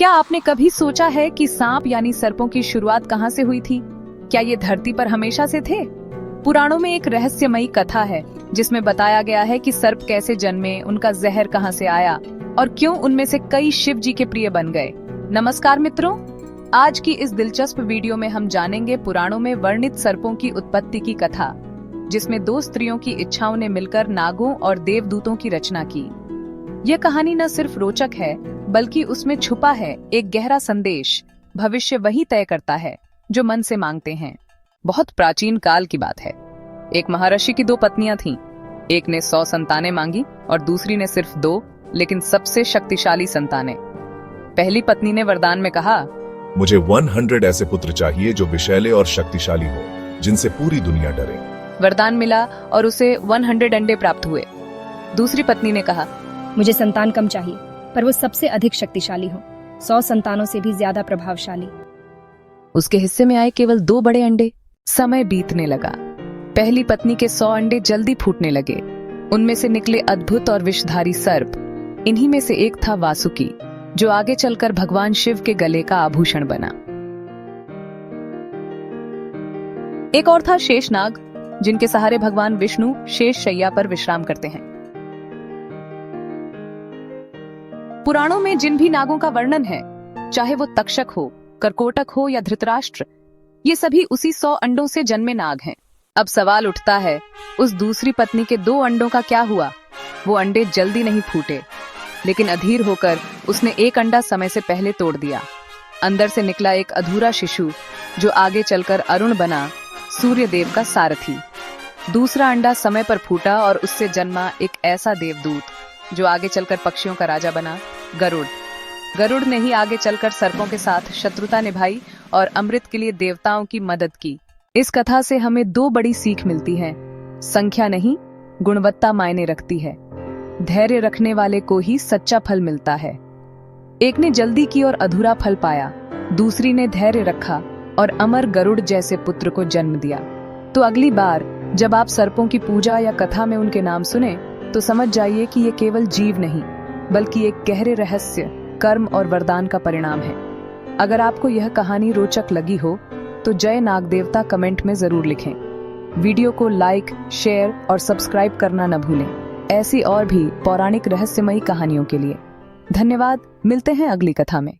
क्या आपने कभी सोचा है कि सांप यानी सर्पों की शुरुआत कहां से हुई थी? क्या ये धरती पर हमेशा से थे? पुराणों में एक रहस्यमयी कथा है जिसमें बताया गया है कि सर्प कैसे जन्मे, उनका जहर कहां से आया और क्यों उनमें से कई शिव जी के प्रिय बन गए। नमस्कार मित्रों, आज की इस दिलचस्प वीडियो में हम जानेंगे पुराणों में वर्णित सर्पों की उत्पत्ति की कथा, जिसमें दो स्त्रियों की इच्छाओं ने मिलकर नागों और देवदूतों की रचना की। यह कहानी न सिर्फ रोचक है बल्कि उसमें छुपा है एक गहरा संदेश। भविष्य वही तय करता है जो मन से मांगते हैं। बहुत प्राचीन काल की बात है। एक महर्षि की दो पत्नियां थीं। एक ने 100 संतानें मांगी और दूसरी ने सिर्फ 2, लेकिन सबसे शक्तिशाली संतानें। पहली पत्नी ने वरदान में कहा, मुझे 100 ऐसे पुत्र चाहिए जो विषैले और शक्तिशाली हो, जिनसे पूरी दुनिया डरे। वरदान मिला और उसे 100 अंडे प्राप्त हुए। दूसरी पत्नी ने कहा, मुझे संतान कम चाहिए, पर वो सबसे अधिक शक्तिशाली हो, 100 संतानों से भी ज्यादा प्रभावशाली। उसके हिस्से में आए केवल 2 बड़े अंडे। समय बीतने लगा। पहली पत्नी के 100 अंडे जल्दी फूटने लगे। उनमें से निकले अद्भुत और विषधारी सर्प। इन्हीं में से एक था वासुकी, जो आगे चलकर भगवान शिव के गले का आभूषण बना। एक और था शेषनाग, जिनके सहारे भगवान विष्णु शेष शैया पर विश्राम करते हैं। पुराणों में जिन भी नागों का वर्णन है, चाहे वो तक्षक हो, कर्कोटक हो या धृतराष्ट्र, ये सभी उसी 100 अंडों से जन्मे नाग हैं। अब सवाल उठता है, उस दूसरी पत्नी के 2 अंडों का क्या हुआ? वो अंडे जल्दी नहीं फूटे, लेकिन अधीर होकर उसने एक अंडा समय से पहले तोड़ दिया। अंदर से निकला एक अधूरा शिशु, जो आगे चलकर अरुण बना, सूर्य देव का सारथी। दूसरा अंडा समय पर फूटा और उससे जन्मा एक ऐसा देवदूत, जो आगे चलकर पक्षियों का राजा बना, गरुड़। गरुड़ ने ही आगे चलकर सर्पों के साथ शत्रुता निभाई और अमृत के लिए देवताओं की मदद की। इस कथा से हमें 2 बड़ी सीख मिलती है। संख्या नहीं, गुणवत्ता मायने रखती है। धैर्य रखने वाले को ही सच्चा फल मिलता है। एक ने जल्दी की और अधूरा फल पाया, दूसरी ने धैर्य रखा और अमर गरुड़ जैसे पुत्र को जन्म दिया। तो अगली बार जब आप सर्पों की पूजा या कथा में उनके नाम सुने, तो समझ जाइए कि ये केवल जीव नहीं, बल्कि एक गहरे रहस्य, कर्म और वरदान का परिणाम है। अगर आपको यह कहानी रोचक लगी हो तो जय नाग देवता कमेंट में जरूर लिखें। वीडियो को लाइक, शेयर और सब्सक्राइब करना न भूलें। ऐसी और भी पौराणिक रहस्यमयी कहानियों के लिए धन्यवाद। मिलते हैं अगली कथा में।